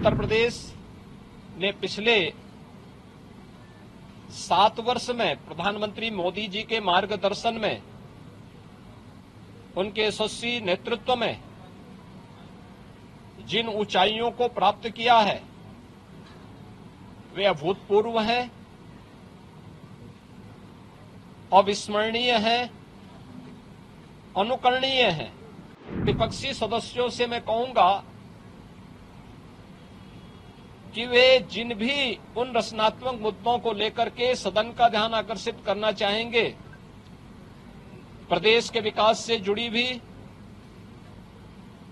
उत्तर प्रदेश ने पिछले 7 वर्ष में प्रधानमंत्री मोदी जी के मार्गदर्शन में, उनके यशस्वी नेतृत्व में जिन ऊंचाइयों को प्राप्त किया है वे अभूतपूर्व हैं, अविस्मरणीय हैं, अनुकरणीय हैं। विपक्षी सदस्यों से मैं कहूंगा कि वे जिन भी उन रचनात्मक मुद्दों को लेकर के सदन का ध्यान आकर्षित करना चाहेंगे, प्रदेश के विकास से जुड़ी भी,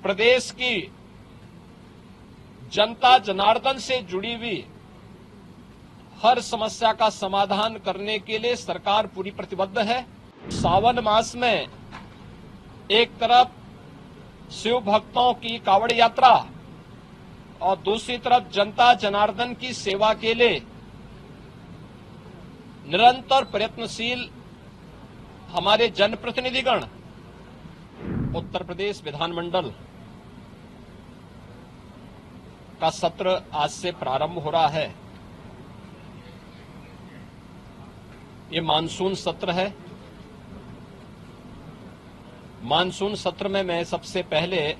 प्रदेश की जनता जनार्दन से जुड़ी हुई हर समस्या का समाधान करने के लिए सरकार पूरी प्रतिबद्ध है। सावन मास में एक तरफ शिव भक्तों की कावड़ यात्रा और दूसरी तरफ जनता जनार्दन की सेवा के लिए निरंतर प्रयत्नशील हमारे जनप्रतिनिधिगण उत्तर प्रदेश विधानमंडल का सत्र आज से प्रारंभ हो रहा है। ये मानसून सत्र है। मानसून सत्र में मैं सबसे पहले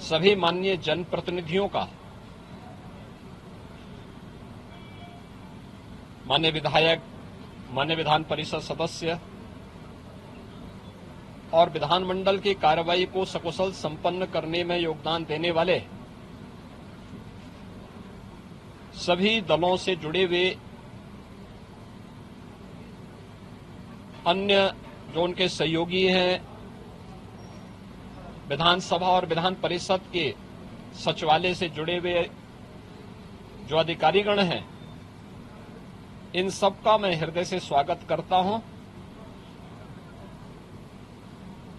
सभी माननीय जनप्रतिनिधियों का, माननीय विधायक, माननीय विधान परिषद सदस्य और विधानमंडल की कार्रवाई को सकुशल संपन्न करने में योगदान देने वाले सभी दलों से जुड़े हुए अन्य जो उनके सहयोगी हैं, विधानसभा और विधान परिषद के सचिवालय से जुड़े हुए जो अधिकारीगण हैं, इन सबका मैं हृदय से स्वागत करता हूं।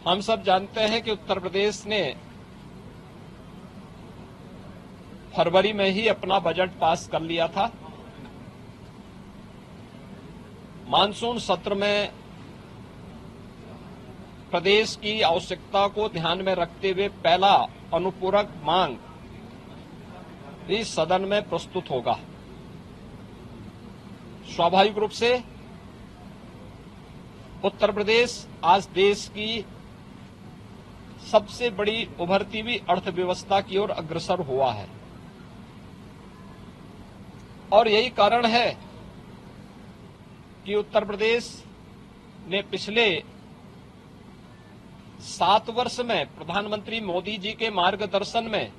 हम सब जानते हैं कि उत्तर प्रदेश ने फरवरी में ही अपना बजट पास कर लिया था। मानसून सत्र में प्रदेश की आवश्यकता को ध्यान में रखते हुए पहला अनुपूरक मांग इस सदन में प्रस्तुत होगा। स्वाभाविक रूप से उत्तर प्रदेश आज देश की सबसे बड़ी उभरती हुई अर्थव्यवस्था की ओर अग्रसर हुआ है और यही कारण है कि उत्तर प्रदेश ने पिछले 7 वर्ष में प्रधानमंत्री मोदी जी के मार्गदर्शन में,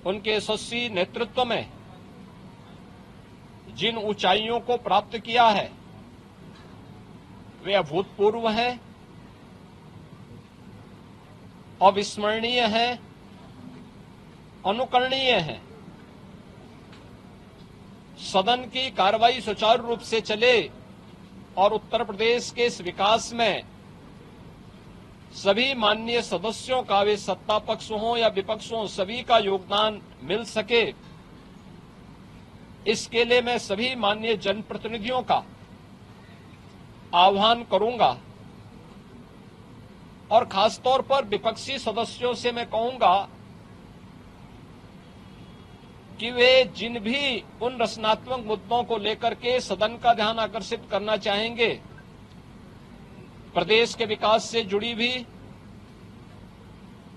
उनके यशस्वी नेतृत्व में जिन ऊंचाइयों को प्राप्त किया है वे अभूतपूर्व हैं, अविस्मरणीय हैं, अनुकरणीय हैं। सदन की कार्रवाई सुचारू रूप से चले और उत्तर प्रदेश के इस विकास में सभी माननीय सदस्यों का, वे सत्ता पक्ष हो या विपक्ष हो, सभी का योगदान मिल सके, इसके लिए मैं सभी माननीय जनप्रतिनिधियों का आह्वान करूंगा और खासतौर पर विपक्षी सदस्यों से मैं कहूंगा कि वे जिन भी उन रचनात्मक मुद्दों को लेकर के सदन का ध्यान आकर्षित करना चाहेंगे, प्रदेश के विकास से जुड़ी भी,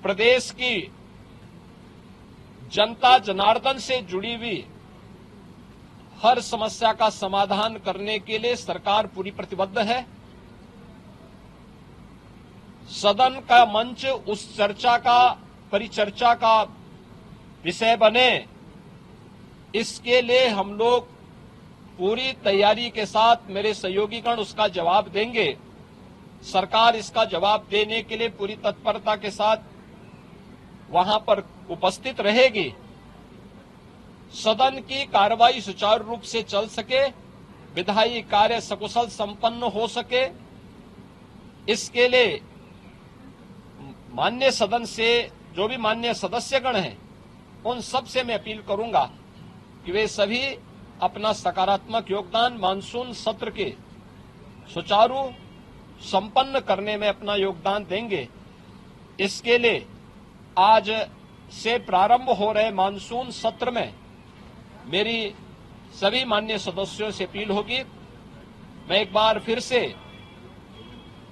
प्रदेश की जनता जनार्दन से जुड़ी हुई हर समस्या का समाधान करने के लिए सरकार पूरी प्रतिबद्ध है। सदन का मंच उस चर्चा का, परिचर्चा का विषय बने, इसके लिए हम लोग पूरी तैयारी के साथ, मेरे सहयोगीगण उसका जवाब देंगे। सरकार इसका जवाब देने के लिए पूरी तत्परता के साथ वहां पर उपस्थित रहेगी। सदन की कार्रवाई सुचारू रूप से चल सके, विधायी कार्य सकुशल संपन्न हो सके, इसके लिए माननीय सदन से जो भी माननीय सदस्यगण हैं, उन सब से मैं अपील करूंगा कि वे सभी अपना सकारात्मक योगदान मानसून सत्र के सुचारू संपन्न करने में अपना योगदान देंगे। इसके लिए आज से प्रारंभ हो रहे मानसून सत्र में मेरी सभी माननीय सदस्यों से अपील होगी, मैं एक बार फिर से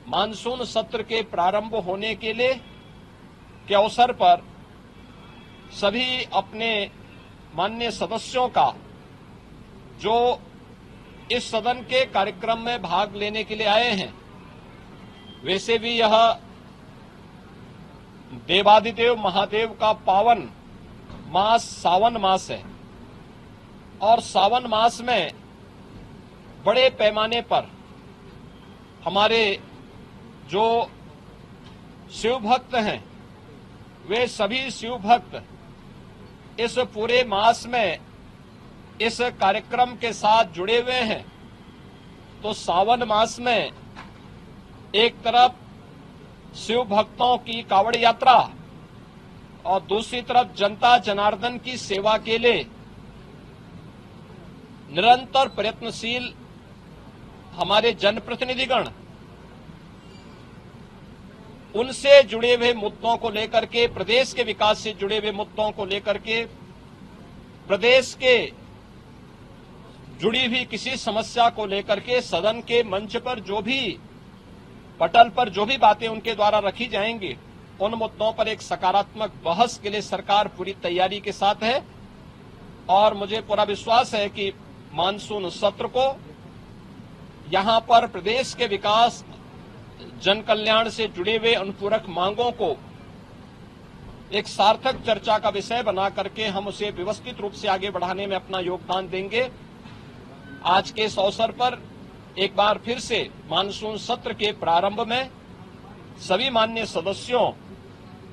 मानसून सत्र के प्रारंभ होने के अवसर पर सभी अपने माननीय सदस्यों का जो इस सदन के कार्यक्रम में भाग लेने के लिए आए हैं, वैसे भी यह देवादिदेव महादेव का पावन मास सावन मास है और सावन मास में बड़े पैमाने पर हमारे जो शिव भक्त हैं वे सभी शिव भक्त इस पूरे मास में इस कार्यक्रम के साथ जुड़े हुए हैं। तो सावन मास में एक तरफ शिव भक्तों की कावड़ यात्रा और दूसरी तरफ जनता जनार्दन की सेवा के लिए निरंतर प्रयत्नशील हमारे जनप्रतिनिधिगण उनसे जुड़े हुए मुद्दों को लेकर के, प्रदेश के विकास से जुड़े हुए मुद्दों को लेकर के, प्रदेश के जुड़ी हुई किसी समस्या को लेकर के सदन के मंच पर जो भी पटल पर जो भी बातें उनके द्वारा रखी जाएंगी, उन मुद्दों पर एक सकारात्मक बहस के लिए सरकार पूरी तैयारी के साथ है। और मुझे पूरा विश्वास है कि मानसून सत्र को यहां पर प्रदेश के विकास, जन कल्याण से जुड़े हुए अनुपूरक मांगों को एक सार्थक चर्चा का विषय बना करके हम उसे व्यवस्थित रूप से आगे बढ़ाने में अपना योगदान देंगे। आज के इस अवसर पर एक बार फिर से मानसून सत्र के प्रारंभ में सभी माननीय सदस्यों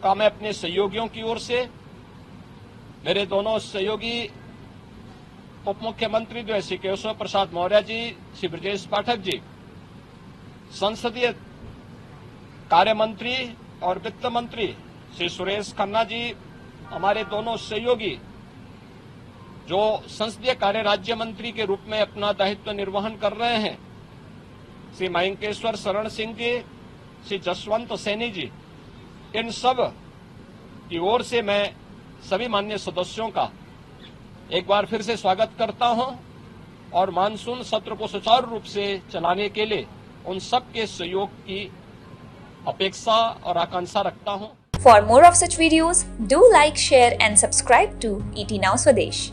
का मैं अपने सहयोगियों की ओर से, मेरे दोनों सहयोगी उप मुख्यमंत्री जो है श्री केशव प्रसाद मौर्य जी, श्री ब्रजेश पाठक जी, संसदीय कार्य मंत्री और वित्त मंत्री श्री सुरेश खन्ना जी, हमारे दोनों सहयोगी जो संसदीय कार्य राज्य मंत्री के रूप में अपना दायित्व निर्वहन कर रहे हैं, श्री मयंकेश्वर शरण सिंह जी, श्री जसवंत सैनी जी, इन सब की ओर से मैं सभी माननीय सदस्यों का एक बार फिर से स्वागत करता हूं और मानसून सत्र को सुचारू रूप से चलाने के लिए उन सब के सहयोग की अपेक्षा और आकांक्षा रखता हूं। For more of such videos, do like, share and subscribe to ET Now Swadesh.